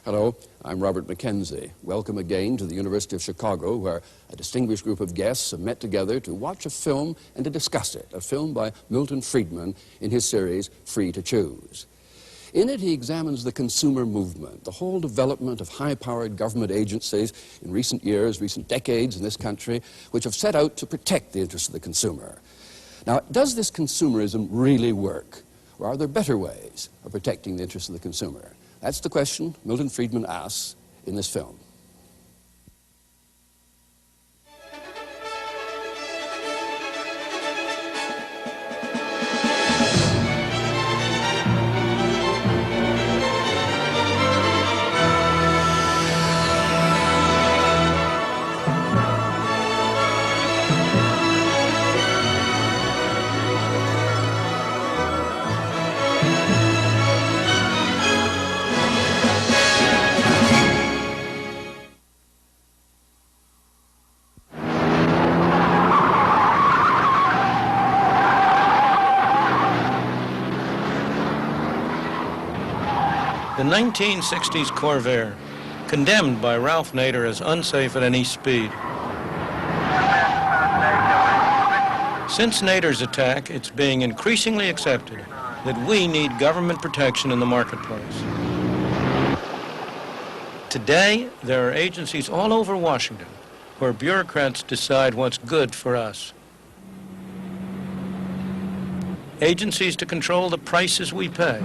Hello, I'm Robert McKenzie. Welcome again to the University of Chicago, where a distinguished group of guests have met together to watch a film and to discuss it, a film by Milton Friedman in his series, Free to Choose. In it, he examines the consumer movement, the whole development of high-powered government agencies in recent years, recent decades in this country, which have set out to protect the interests of the consumer. Now, does this consumerism really work? Or are there better ways of protecting the interests of the consumer? That's the question Milton Friedman asks in this film. The 1960s Corvair, condemned by Ralph Nader as unsafe at any speed. Since Nader's attack, it's being increasingly accepted that we need government protection in the marketplace. Today, there are agencies all over Washington where bureaucrats decide what's good for us. Agencies to control the prices we pay,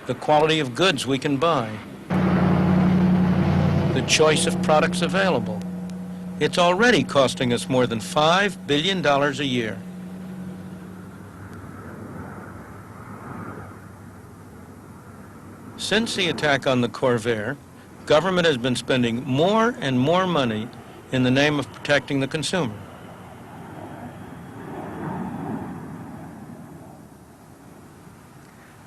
the quality of goods we can buy, the choice of products available. It's already costing us more than $5 billion a year. Since the attack on the Corvair, government has been spending more and more money in the name of protecting the consumer.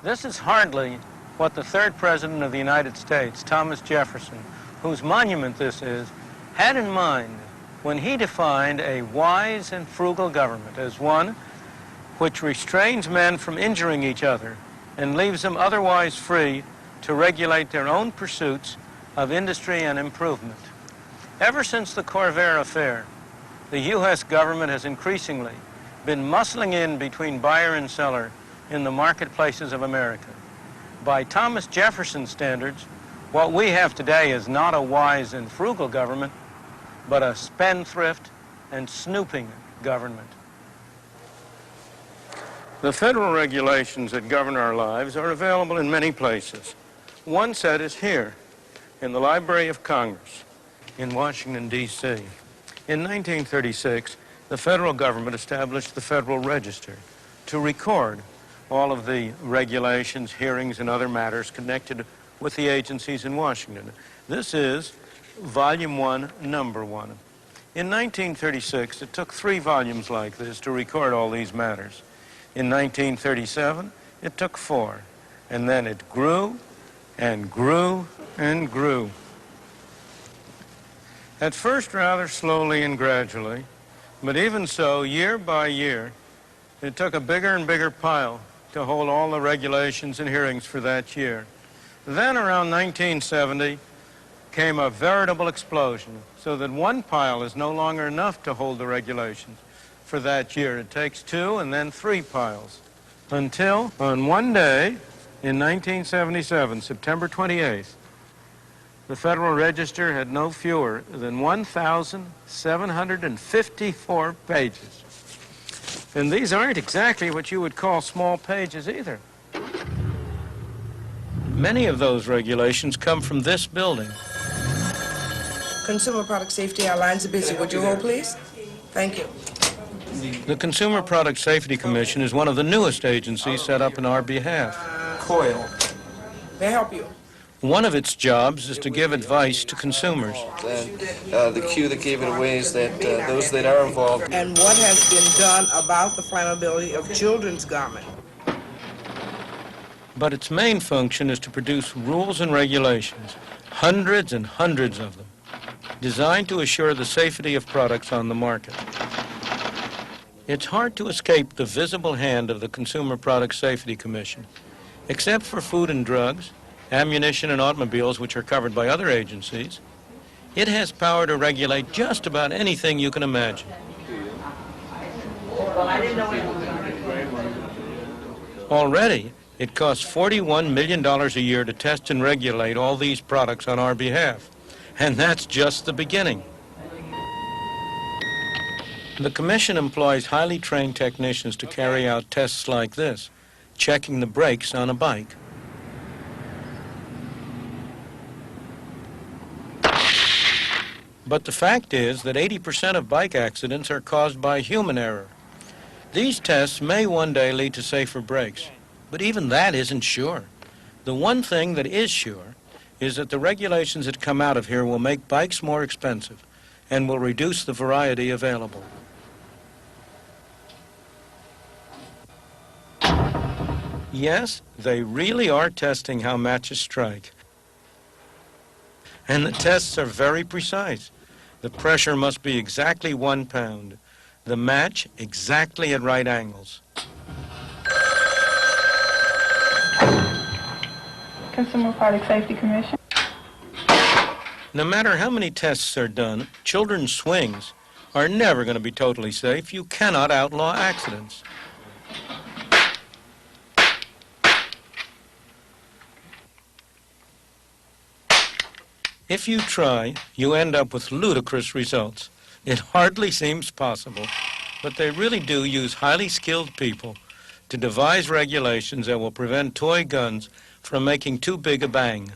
This is hardly what the third president of the United States, Thomas Jefferson, whose monument this is, had in mind when he defined a wise and frugal government as one which restrains men from injuring each other and leaves them otherwise free to regulate their own pursuits of industry and improvement. Ever since the Corvair affair, the U.S. government has increasingly been muscling in between buyer and seller in the marketplaces of America. By Thomas Jefferson's standards, what we have today is not a wise and frugal government, but a spendthrift and snooping government. The federal regulations that govern our lives are available in many places. One set is here, in the Library of Congress, in Washington, D.C. In 1936, the federal government established the Federal Register to record all of the regulations, hearings, and other matters connected with the agencies in Washington. This is Volume 1, Number 1. In 1936, it took 3 volumes like this to record all these matters. In 1937, it took 4. And then it grew and grew and grew. At first, rather slowly and gradually, but even so, year by year, it took a bigger and bigger pile to hold all the regulations and hearings for that year. Then around 1970 came a veritable explosion, so that one pile is no longer enough to hold the regulations for that year. It takes 2 and then 3 piles. Until on one day in 1977, September 28th, the Federal Register had no fewer than 1,754 pages. And these aren't exactly what you would call small pages either. Many of those regulations come from this building. Consumer Product Safety, our lines are busy. Would you hold, please? Thank you. The Consumer Product Safety Commission is one of the newest agencies set up in our behalf. Coil. May I help you? One of its jobs is to give advice to consumers. The cue that gave it away is that those that are involved. And what has been done about the flammability of children's garment? But its main function is to produce rules and regulations, hundreds and hundreds of them, designed to assure the safety of products on the market. It's hard to escape the visible hand of the Consumer Product Safety Commission. Except for food and drugs, ammunition, and automobiles, which are covered by other agencies, it has power to regulate just about anything you can imagine. Already, it costs $41 million a year to test and regulate all these products on our behalf. And that's just the beginning. The Commission employs highly trained technicians to carry out tests like this, checking the brakes on a bike. But the fact is that 80% of bike accidents are caused by human error. These tests may one day lead to safer brakes, but even that isn't sure. The one thing that is sure is that the regulations that come out of here will make bikes more expensive and will reduce the variety available. Yes, they really are testing how matches strike. And the tests are very precise. The pressure must be exactly 1 pound. The match exactly at right angles. Consumer Product Safety Commission. No matter how many tests are done, children's swings are never going to be totally safe. You cannot outlaw accidents. If you try, you end up with ludicrous results. It hardly seems possible, but they really do use highly skilled people to devise regulations that will prevent toy guns from making too big a bang.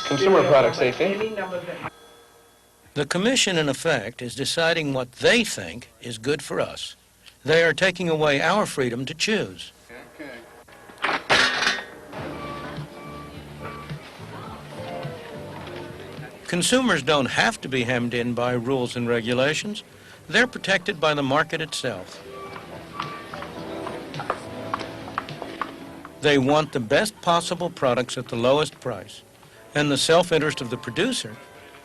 Consumer product safety. The Commission, in effect, is deciding what they think is good for us. They are taking away our freedom to choose. Consumers don't have to be hemmed in by rules and regulations. They're protected by the market itself. They want the best possible products at the lowest price, and the self-interest of the producer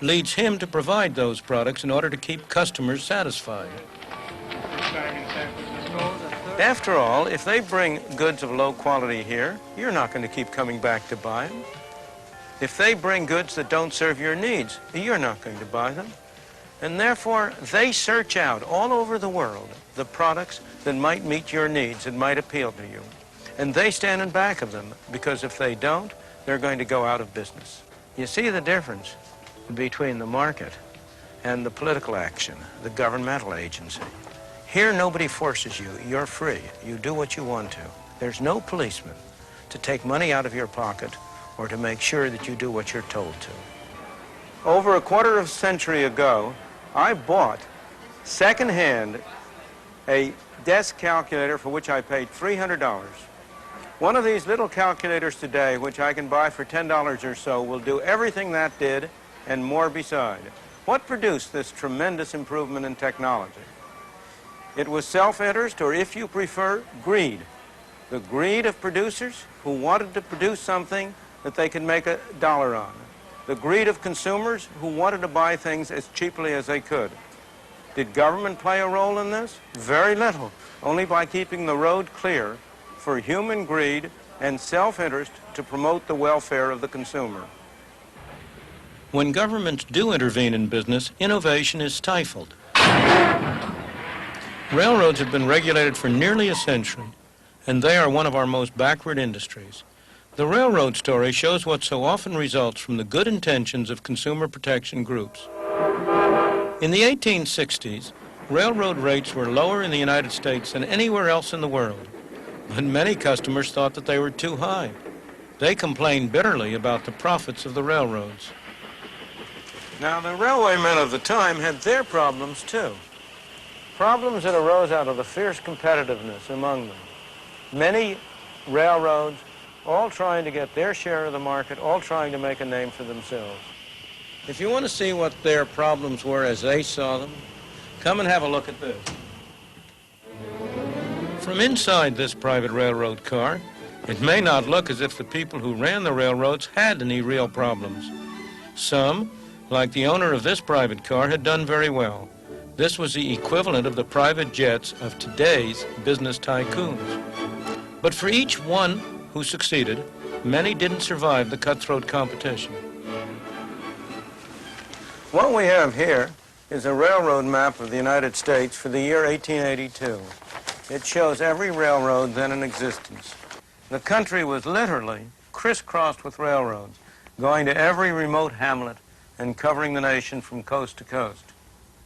leads him to provide those products in order to keep customers satisfied. After all, if they bring goods of low quality here, you're not going to keep coming back to buy them. If they bring goods that don't serve your needs, you're not going to buy them. And therefore, they search out all over the world the products that might meet your needs, that might appeal to you. And they stand in back of them, because if they don't, they're going to go out of business. You see the difference between the market and the political action, the governmental agency. Here, nobody forces you. You're free. You do what you want to. There's no policeman to take money out of your pocket or to make sure that you do what you're told to. Over a quarter of a century ago, I bought secondhand a desk calculator for which I paid $300. One of these little calculators today, which I can buy for $10 or so, will do everything that did and more beside. What produced this tremendous improvement in technology? It was self-interest, or if you prefer, greed. The greed of producers who wanted to produce something that they could make a dollar on. The greed of consumers who wanted to buy things as cheaply as they could. Did government play a role in this? Very little, only by keeping the road clear for human greed and self-interest to promote the welfare of the consumer. When governments do intervene in business, innovation is stifled. Railroads have been regulated for nearly a century, and they are one of our most backward industries. The railroad story shows what so often results from the good intentions of consumer protection groups. In the 1860s, railroad rates were lower in the United States than anywhere else in the world, but many customers thought that they were too high. They complained bitterly about the profits of the railroads. Now, the railwaymen of the time had their problems, too. Problems that arose out of the fierce competitiveness among them. Many railroads, all trying to get their share of the market, all trying to make a name for themselves. If you want to see what their problems were as they saw them, come and have a look at this. From inside this private railroad car, it may not look as if the people who ran the railroads had any real problems. Some like the owner of this private car, had done very well. This was the equivalent of the private jets of today's business tycoons. But for each one who succeeded, many didn't survive the cutthroat competition. What we have here is a railroad map of the United States for the year 1882. It shows every railroad then in existence. The country was literally crisscrossed with railroads, going to every remote hamlet and covering the nation from coast to coast.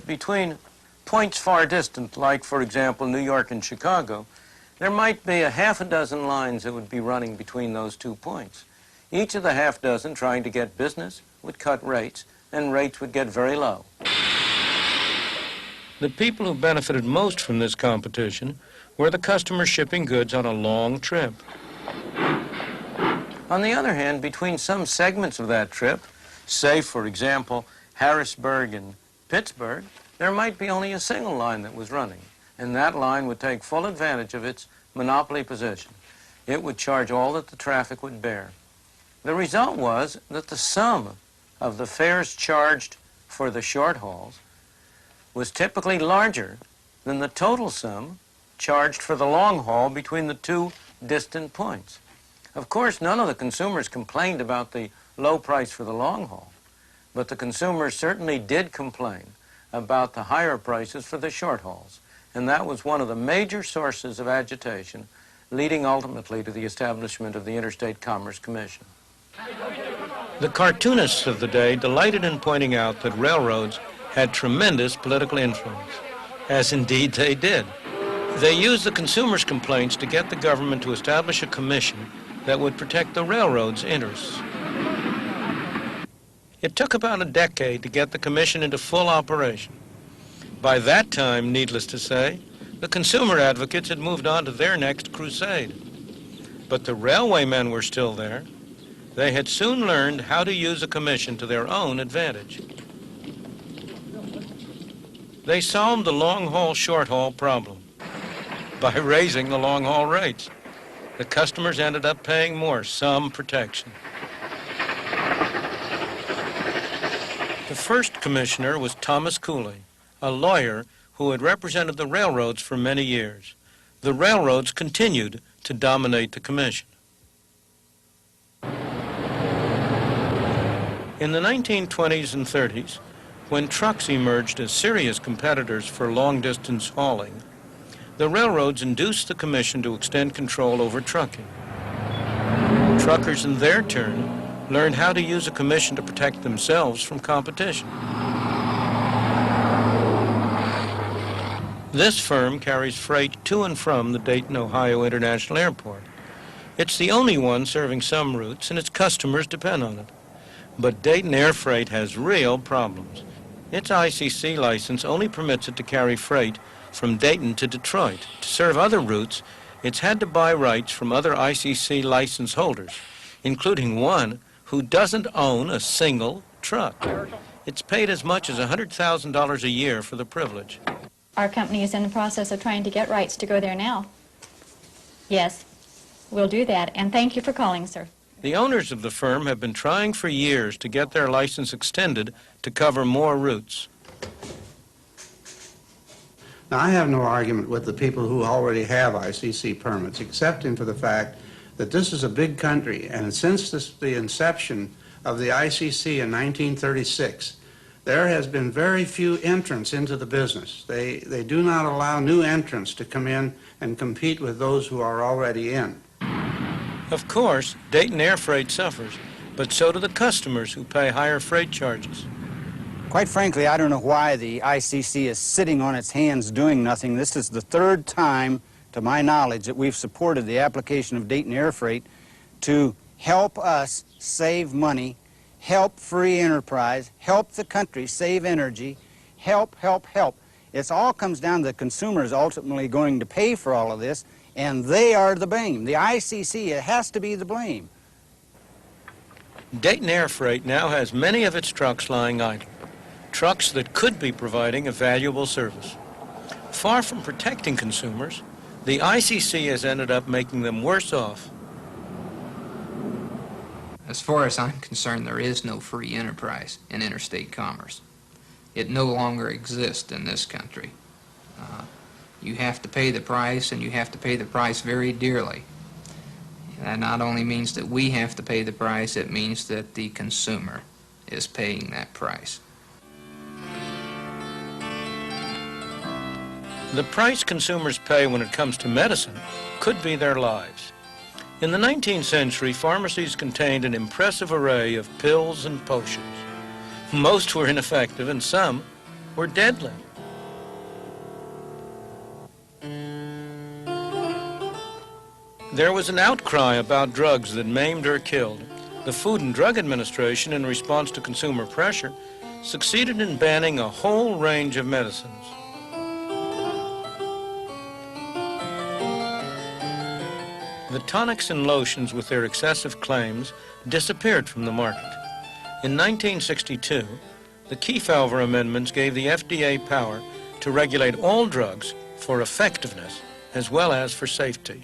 Between points far distant, like, for example, New York and Chicago, there might be a half a dozen lines that would be running between those 2 points. Each of the half dozen trying to get business would cut rates, and rates would get very low. The people who benefited most from this competition were the customers shipping goods on a long trip. On the other hand, between some segments of that trip, say, for example, Harrisburg and Pittsburgh, there might be only a single line that was running, and that line would take full advantage of its monopoly position. It would charge all that the traffic would bear. The result was that the sum of the fares charged for the short hauls was typically larger than the total sum charged for the long haul between the 2 distant points. Of course, none of the consumers complained about the low price for the long haul, but the consumers certainly did complain about the higher prices for the short hauls, and that was one of the major sources of agitation, leading ultimately to the establishment of the Interstate Commerce Commission. The cartoonists of the day delighted in pointing out that railroads had tremendous political influence, as indeed they did. They used the consumers' complaints to get the government to establish a commission that would protect the railroads' interests. It took about a decade to get the commission into full operation. By that time, needless to say, the consumer advocates had moved on to their next crusade. But the railwaymen were still there. They had soon learned how to use a commission to their own advantage. They solved the long-haul, short-haul problem by raising the long-haul rates. The customers ended up paying more, some protection. The first commissioner was Thomas Cooley, a lawyer who had represented the railroads for many years. The railroads continued to dominate the commission. In the 1920s and 30s, when trucks emerged as serious competitors for long-distance hauling, the railroads induced the commission to extend control over trucking. Truckers, in their turn, learned how to use a commission to protect themselves from competition. This firm carries freight to and from the Dayton, Ohio International Airport. It's the only one serving some routes, and its customers depend on it. But Dayton Air Freight has real problems. Its ICC license only permits it to carry freight from Dayton to Detroit. To serve other routes, it's had to buy rights from other ICC license holders, including one who doesn't own a single truck. It's paid as much as $100,000 a year for the privilege. Our company is in the process of trying to get rights to go there now. Yes, we'll do that, and thank you for calling, sir. The owners of the firm have been trying for years to get their license extended to cover more routes. Now, I have no argument with the people who already have ICC permits, excepting for the fact that this is a big country, and since the inception of the ICC in 1936, there has been very few entrants into the business. They do not allow new entrants to come in and compete with those who are already in. Of course, Dayton Air Freight suffers, but so do the customers who pay higher freight charges. Quite frankly, I don't know why the ICC is sitting on its hands doing nothing. This is the third time, to my knowledge, that we've supported the application of Dayton Air Freight to help us save money, help free enterprise, help the country save energy, help. It all comes down to the consumers ultimately going to pay for all of this, and they are the blame. The ICC, it has to be the blame. Dayton Air Freight now has many of its trucks lying idle, trucks that could be providing a valuable service. Far from protecting consumers, the ICC has ended up making them worse off. As far as I'm concerned, there is no free enterprise in interstate commerce. It no longer exists in this country. You have to pay the price, and you have to pay the price very dearly. That not only means that we have to pay the price, it means that the consumer is paying that price. The price consumers pay when it comes to medicine could be their lives. In the 19th century, pharmacies contained an impressive array of pills and potions. Most were ineffective and some were deadly. There was an outcry about drugs that maimed or killed. The Food and Drug Administration, in response to consumer pressure, succeeded in banning a whole range of medicines. The tonics and lotions, with their excessive claims, disappeared from the market. In 1962, the Kefauver Amendments gave the FDA power to regulate all drugs for effectiveness as well as for safety.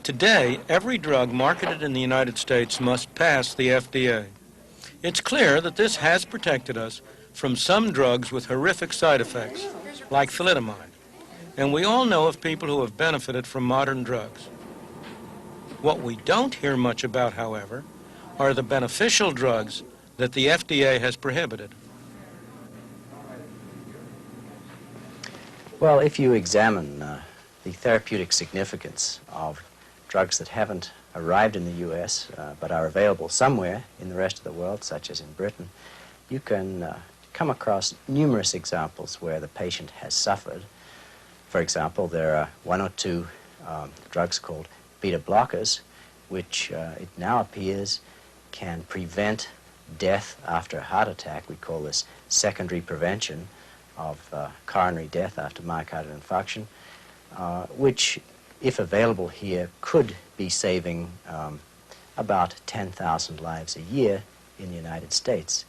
Today, every drug marketed in the United States must pass the FDA. It's clear that this has protected us from some drugs with horrific side effects, like thalidomide. And we all know of people who have benefited from modern drugs. What we don't hear much about, however, are the beneficial drugs that the FDA has prohibited. Well, if you examine the therapeutic significance of drugs that haven't arrived in the U.S. But are available somewhere in the rest of the world, such as in Britain, you can come across numerous examples where the patient has suffered. For example, there are one or two drugs called beta blockers, which it now appears can prevent death after a heart attack. We call this secondary prevention of coronary death after myocardial infarction, which, if available here, could be saving about 10,000 lives a year in the United States.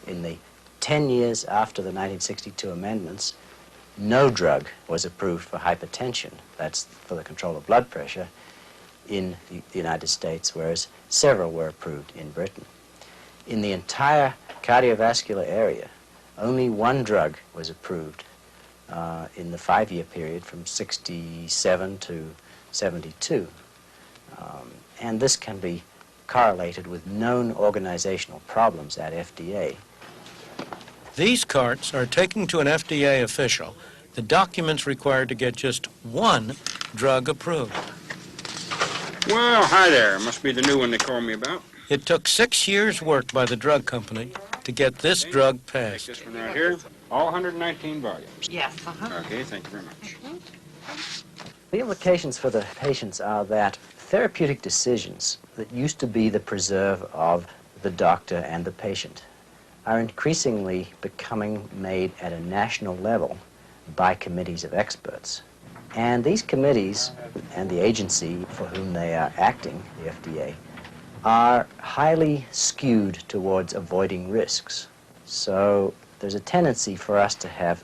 In the 10 years after the 1962 amendments, no drug was approved for hypertension, that's for the control of blood pressure, in the United States, whereas several were approved in Britain. In the entire cardiovascular area, only one drug was approved in the 5-year period from 67 to 72. And this can be correlated with known organizational problems at FDA. These carts are taking to an FDA official the documents required to get just one drug approved. Well, hi there. Must be the new one they called me about. It took 6 years' work by the drug company to get this drug passed. Take this one right here. All 119 volumes. Yes. Okay, thank you very much. The implications for the patients are that therapeutic decisions that used to be the preserve of the doctor and the patient are increasingly becoming made at a national level by committees of experts. And these committees and the agency for whom they are acting, the FDA, are highly skewed towards avoiding risks. So there's a tendency for us to have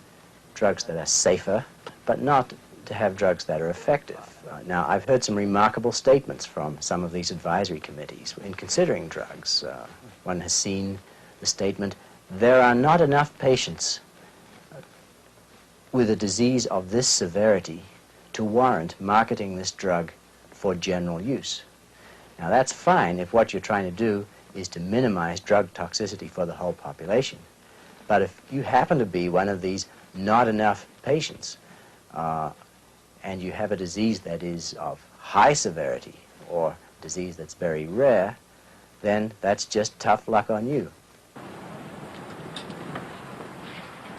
drugs that are safer, but not to have drugs that are effective. Now, I've heard some remarkable statements from some of these advisory committees in considering drugs. One has seen the statement, there are not enough patients with a disease of this severity to warrant marketing this drug for general use. Now, that's fine if what you're trying to do is to minimize drug toxicity for the whole population. But if you happen to be one of these not enough patients, and you have a disease that is of high severity or disease that's very rare, then that's just tough luck on you.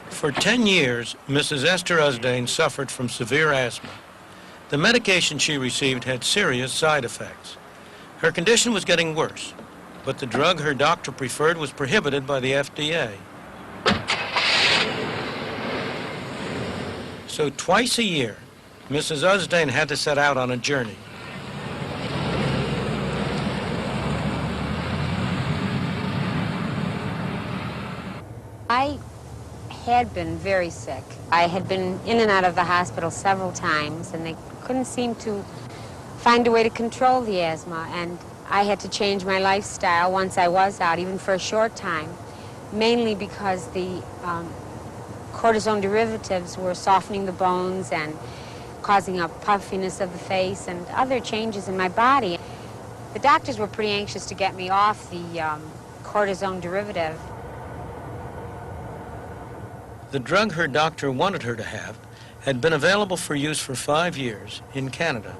For 10 years, Mrs. Esther Usdane suffered from severe asthma. The medication she received had serious side effects. Her condition was getting worse, but the drug her doctor preferred was prohibited by the FDA. So twice a year, Mrs. Usdane had to set out on a journey. I had been very sick. I had been in and out of the hospital several times, and they couldn't seem to find a way to control the asthma. And I had to change my lifestyle once I was out, even for a short time, mainly because the cortisone derivatives were softening the bones and causing a puffiness of the face and other changes in my body. The doctors were pretty anxious to get me off the cortisone derivative. The drug her doctor wanted her to have had been available for use for 5 years in Canada.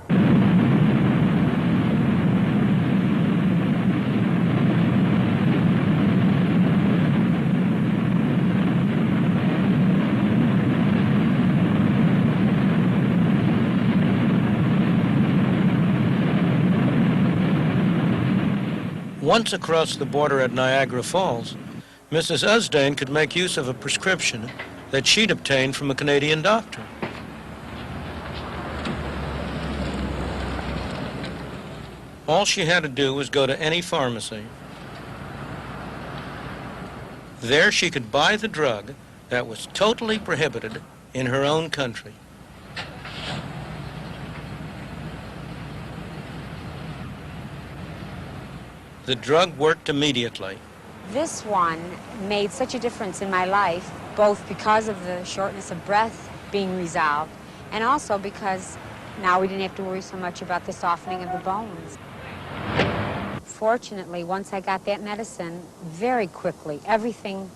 Once across the border at Niagara Falls, Mrs. Usdane could make use of a prescription that she'd obtained from a Canadian doctor. All she had to do was go to any pharmacy. There she could buy the drug that was totally prohibited in her own country. The drug worked immediately. This one made such a difference in my life, both because of the shortness of breath being resolved, and also because now we didn't have to worry so much about the softening of the bones. Fortunately, once I got that medicine, very quickly, everything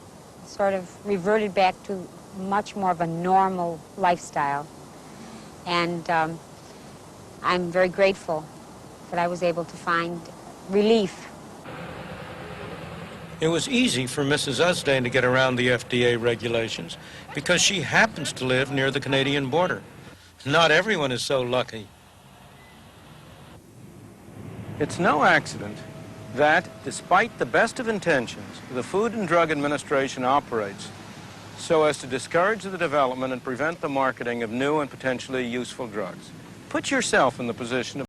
sort of reverted back to much more of a normal lifestyle. And I'm very grateful that I was able to find relief. It was easy for Mrs. Usdane to get around the FDA regulations because she happens to live near the Canadian border. Not everyone is so lucky. It's no accident that, despite the best of intentions, the Food and Drug Administration operates so as to discourage the development and prevent the marketing of new and potentially useful drugs. Put yourself in the position of